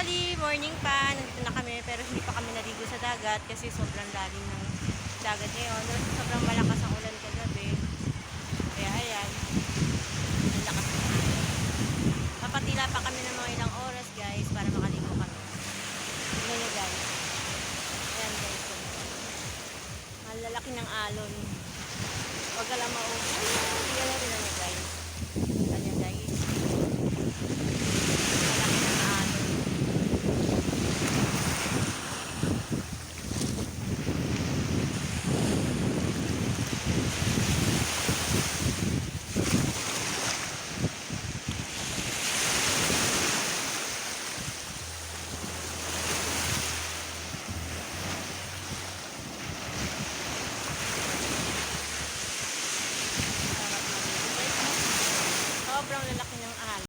bali, morning pa. Nandito na kami pero hindi pa kami naligo sa dagat kasi sobrang lalim ng dagat ngayon. Sobrang malakas ang ulan kagabi. Kaya ayan, ang lakas ng ulan. Papatila pa kami ng mga ilang oras guys para makaligo kami. Tignan nyo guys. Ayan guys. Ang lalaki ng alon. Huwag ka lang maubo.